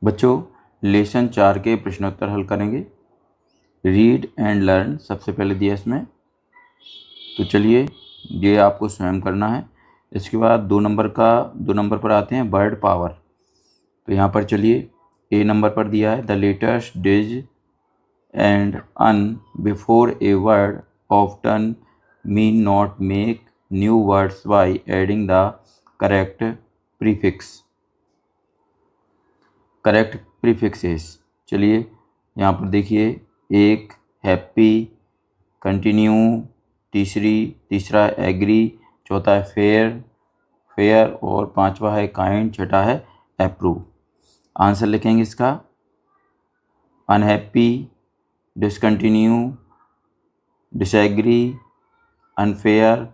बच्चों लेसन 4 के प्रश्नोत्तर हल करेंगे। रीड एंड लर्न सबसे पहले दिया इसमें, तो चलिए ये आपको स्वयं करना है। इसके बाद 2 नंबर पर आते हैं वर्ड पावर। तो यहाँ पर चलिए ए नंबर पर दिया है the letters dis and un before a word often mean not make new words by adding the correct prefixes. चलिए यहाँ पर देखिए, एक हैप्पी, कंटिन्यू, तीसरा एग्री, चौथा है फेयर और पांचवा है काइंड, छठा है अप्रूव। आंसर लिखेंगे इसका unhappy, discontinue, disagree, unfair,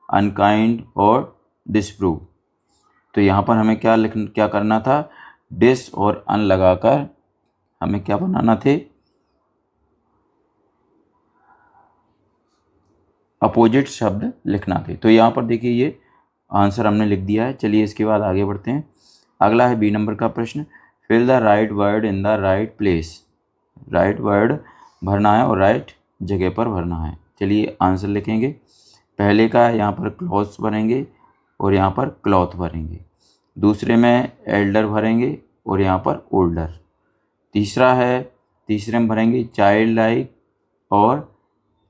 unkind और डिसप्रूव। तो यहाँ पर हमें क्या करना था, डिस और अन लगाकर हमें क्या बनाना थे, अपोजिट शब्द लिखना थे। तो यहाँ पर देखिए ये आंसर हमने लिख दिया है। चलिए इसके बाद आगे बढ़ते हैं। अगला है बी नंबर का प्रश्न, fill the right word in the right place. Right word भरना है और राइट जगह पर भरना है। चलिए आंसर लिखेंगे। पहले का यहाँ पर क्लॉथ्स भरेंगे और यहाँ पर क्लॉथ भरेंगे। दूसरे में एल्डर भरेंगे और यहाँ पर ओल्डर। तीसरे में भरेंगे चाइल्ड लाइक और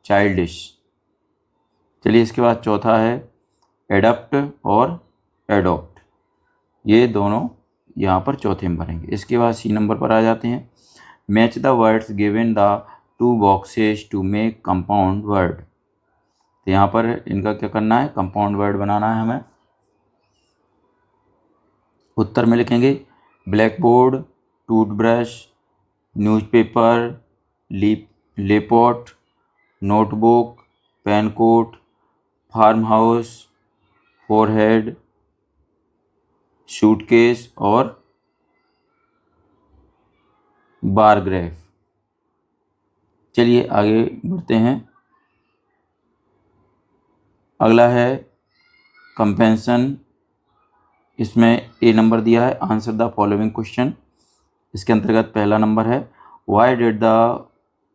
चाइल्डिश। चलिए इसके बाद चौथा है एडप्ट और एडोप्ट, ये दोनों यहाँ पर चौथे में भरेंगे। इसके बाद सी नंबर पर आ जाते हैं, match the words given the 2 boxes to make compound word. तो यहाँ पर इनका क्या करना है, कंपाउंड वर्ड बनाना है हमें। उत्तर में लिखेंगे ब्लैक बोर्ड, टूथब्रश, न्यूज़पेपर, लेपॉट, नोटबुक, पेनकोट, फार्म हाउस, फोरहेड, सूटकेस और बारग्राफ। चलिए आगे बढ़ते हैं। अगला है कंपेंसन। इसमें ए नंबर दिया है, आंसर द फॉलोइंग क्वेश्चन। इसके अंतर्गत पहला नंबर है why did the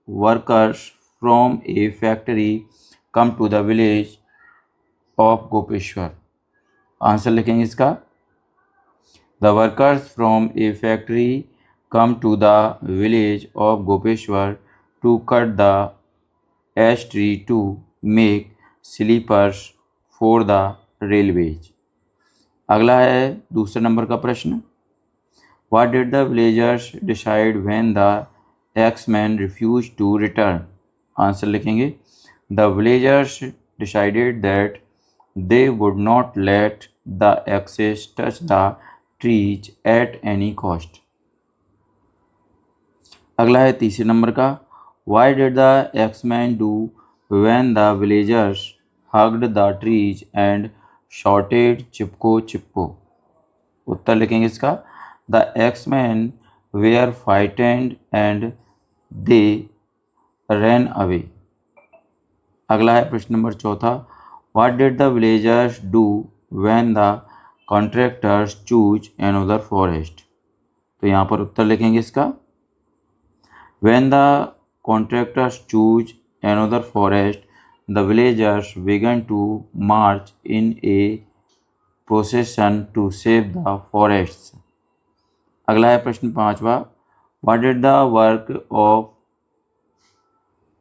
workers from a factory come to the village of Gopeshwar. Answer लिखेंगे इसका, the workers from a factory come to the village of Gopeshwar to cut the ash tree to make sleepers for the railways. अगला है दूसरे नंबर का प्रश्न, what did the villagers decide when the axeman refuse to return. Answer लिखेंगे, the villagers decided that they would not let the axes touch the trees at any cost। अगला है तीसरे नंबर का, why did the axeman do when the villagers hugged the trees and shouted चिपको चिपको। उत्तर लिखेंगे इसका, the axemen were frightened and they ran away। अगला है प्रश्न number चौथा, what did the villagers do when the contractors choose another forest। तो यहाँ पर उत्तर लिखेंगे इसका, when the contractors choose another forest the villagers began to march in a procession to save the forests। अगला है प्रश्न पांचवा, what did the work of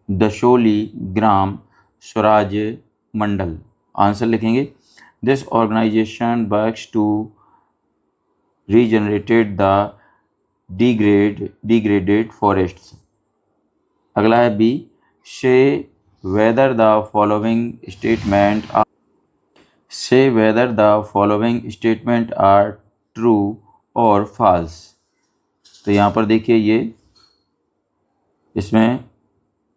Dasholi Gram Swaraj Mandal. Answer लिखेंगे, this organisation works to regenerated the degraded forests. अगला है B, say whether the following statement are true और false. तो यहाँ पर देखिए ये इसमें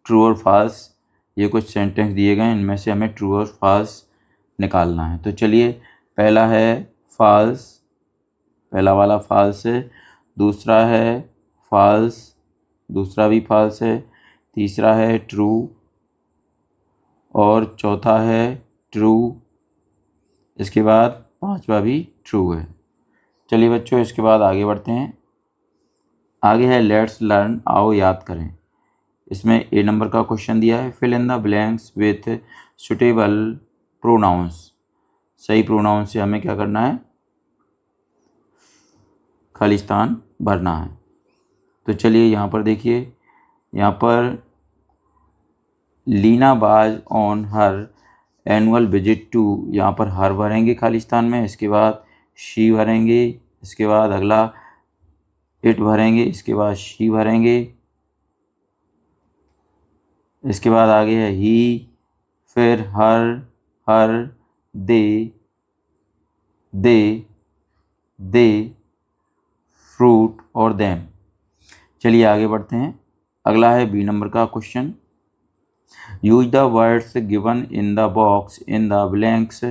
ट्रू और फॉल्स ये कुछ सेंटेंस दिए गए हैं, इनमें से हमें ट्रू और फॉल्स निकालना है। तो चलिए पहला है फॉल्स, पहला वाला फॉल्स है, दूसरा है फॉल्स, दूसरा भी फॉल्स है, तीसरा है ट्रू और चौथा है ट्रू, इसके बाद पांचवा भी ट्रू है। चलिए बच्चों इसके बाद आगे बढ़ते हैं। आगे है लेट्स लर्न, आओ याद करें। इसमें ए नंबर का क्वेश्चन दिया है, fill in the blanks with suitable pronouns. सही प्रोनाउन से हमें क्या करना है, खालिस्तान भरना है। तो चलिए यहाँ पर देखिए, यहाँ पर Leena was on her annual visit to, यहाँ पर हर भरेंगे खालिस्तान में, इसके बाद शी भरेंगे, इसके बाद अगला इट भरेंगे, इसके बाद शी भरेंगे, इसके बाद आगे है ही, फिर हर दे फ्रूट और देम। चलिए आगे बढ़ते हैं। अगला है बी नंबर का question, use the words given in the box in the blanks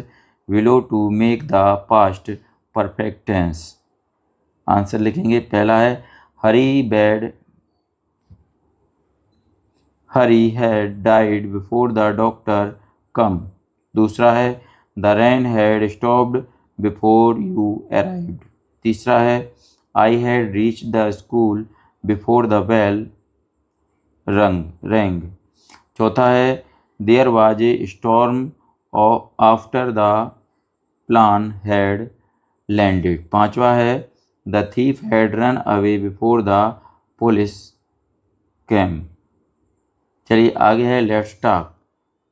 below to make the past perfect tense. Answer लिखेंगे। पहला है Hari had died before the doctor came. दूसरा है the rain had stopped before you arrived. तीसरा है I had reach the school before the bell rang. चौथा है there was a storm after the plan had landed. पांचवा है the thief had run away before the police came. चलिए आगे है let's talk.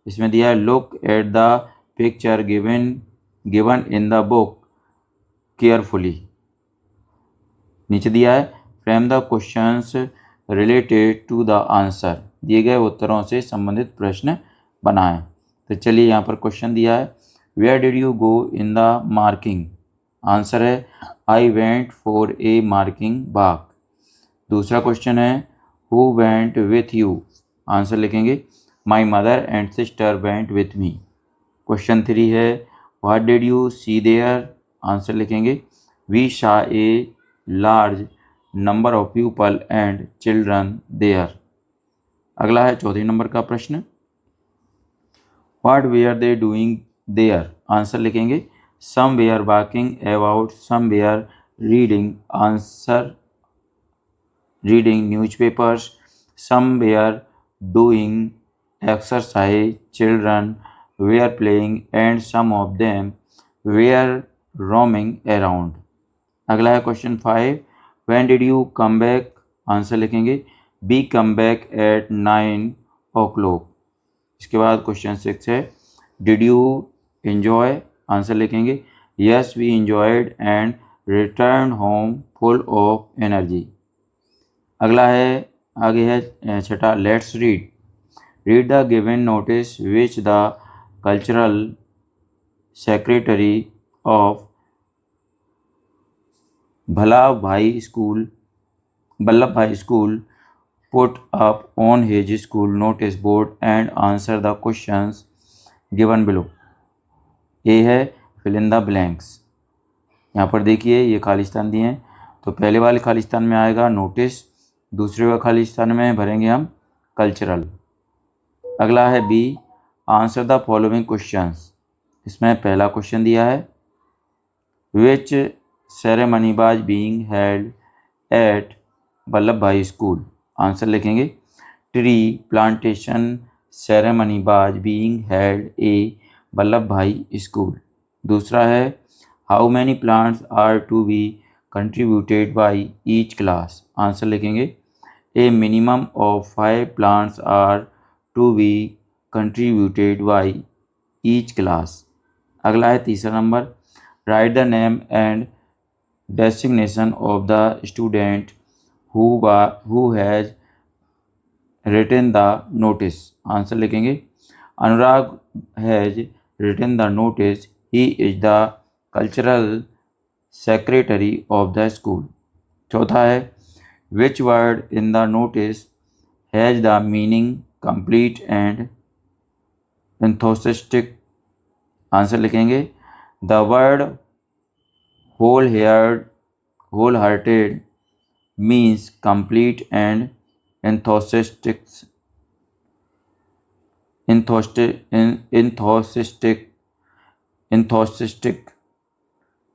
इसमें दिया है look at the picture given in the book carefully. नीचे दिया है frame the questions related to the answer, दिए गए उत्तरों से संबंधित प्रश्न बनाएं। तो चलिए यहाँ पर क्वेश्चन दिया है where did you go in the morning. Answer है I went for a morning walk. दूसरा क्वेश्चन है who went with you. Answer लिखेंगे my mother and sister went with me. Question 3 है what did you see there. Answer लिखेंगे we saw a large number of people and children there. अगला है चौथे number का प्रश्न what were they doing there. Answer लिखेंगे some where walking about, some were reading, answer reading newspapers, some were doing exercise, children were playing and some of them were roaming around। अगला है question 5 when did you come back। Answer लिखेंगे we come back at 9 o'clock। इसके बाद question 6 है did you enjoy। Answer लिखेंगे yes we enjoyed and returned home full of energy। अगला है आगे है छठा let's read the given notice which the cultural secretary of Vallabh Bhai school put up on his school notice board and answer the questions given below. A है fill in the blanks. यहाँ पर देखिए ये खालिस्तान दिए हैं, तो पहले वाले खालिस्तान में आएगा नोटिस, दूसरे वाले खालिस्तान में भरेंगे हम कल्चरल। अगला है B answer the following questions. इसमें पहला क्वेश्चन दिया है which ceremony was being held at Vallabh Bhai school. Answer लिखेंगे tree plantation ceremony was being held a Vallabh Bhai school. दूसरा है how many plants are to be contributed by each class. Answer लिखेंगे a minimum of 5 plants are to be contributed by each class। अगला है तीसरा number write the name and designation of the student who has written the notice. Answer लिखेंगे Anurag has written the notice, he is the cultural secretary of the school. चौथा है which word in the notice has the meaning complete and enthusiastic। Answer लिखेंगे the word wholehearted means complete and enthusiastic।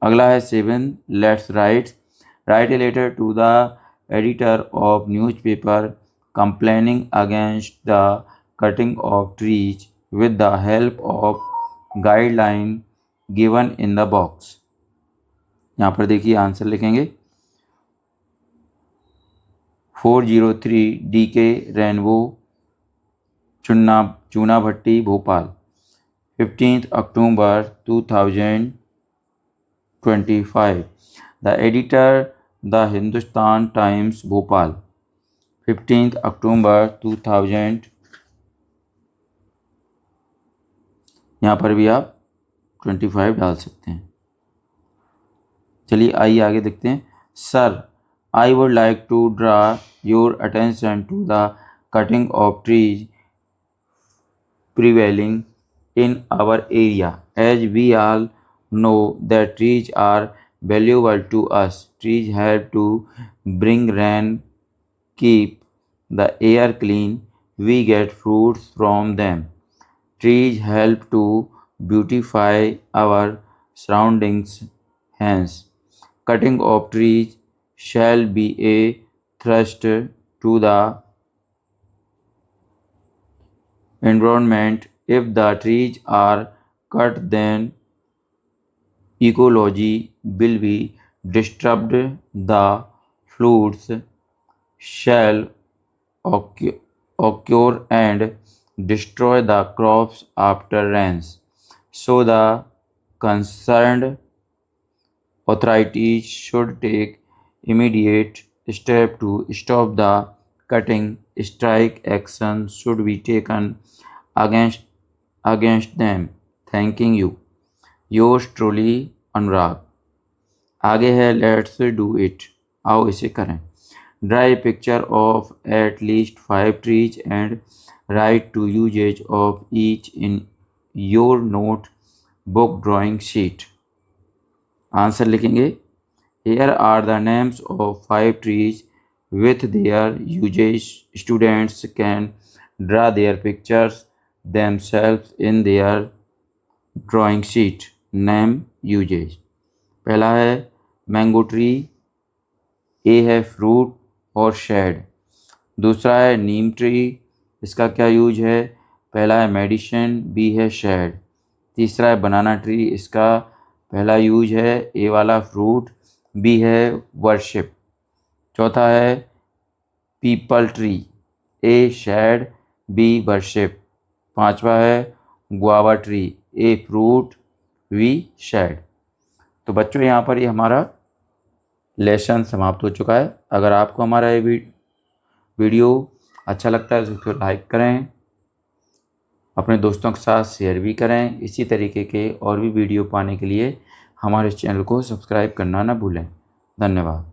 अगला है 7 let's write a letter to the editor of newspaper complaining against the cutting of trees with the help of guideline given in the box। यहाँ पर देखिए answer लिखेंगे 403 DK rainbow चूना भट्टी भोपाल 15 अक्टूबर 2025। The editor the Hindustan times Bhopal 15 अक्टूबर 2000। यहाँ पर भी आप 25 डाल सकते हैं। चलिए आइए आगे देखते हैं। Sir, I would like to draw your attention to the cutting of trees prevailing in our area, as we all know that trees are valuable to us. Trees help to bring rain, keep the air clean, we get fruits from them. Trees help to beautify our surroundings. Hence, cutting of trees shall be a thrust to the environment. If the trees are cut, then ecology will be disturbed. The floods shall occur and destroy the crops after rains. So the concerned authorities should take immediate step to stop the cutting. Strike action should be taken against them. Thanking you. Yours truly, Anurag. आगे है let's do it, आओ इसे करें। Draw picture of at least 5 trees and write two uses of each in your notebook drawing sheet. Answer लिखेंगे Here are the names of 5 trees with their uses. Students can draw their pictures themselves in their drawing sheet. Name uses. पहला है mango tree, ए है fruit और shade. दूसरा है नीम tree, इसका क्या use है? पहला है मेडिसिन, बी है शेड। तीसरा है बनाना ट्री, इसका पहला यूज है ए वाला फ्रूट, बी है वर्शिप। चौथा है peepal tree, A shade, B worship. पांचवा है guava tree, A fruit, B shade. तो बच्चों यहाँ पर ये हमारा लेसन समाप्त हो चुका है। अगर आपको हमारा ये वीडियो अच्छा लगता है तो उसको लाइक करें, अपने दोस्तों के साथ शेयर भी करें। इसी तरीके के और भी वीडियो पाने के लिए हमारे चैनल को सब्सक्राइब करना ना भूलें। धन्यवाद।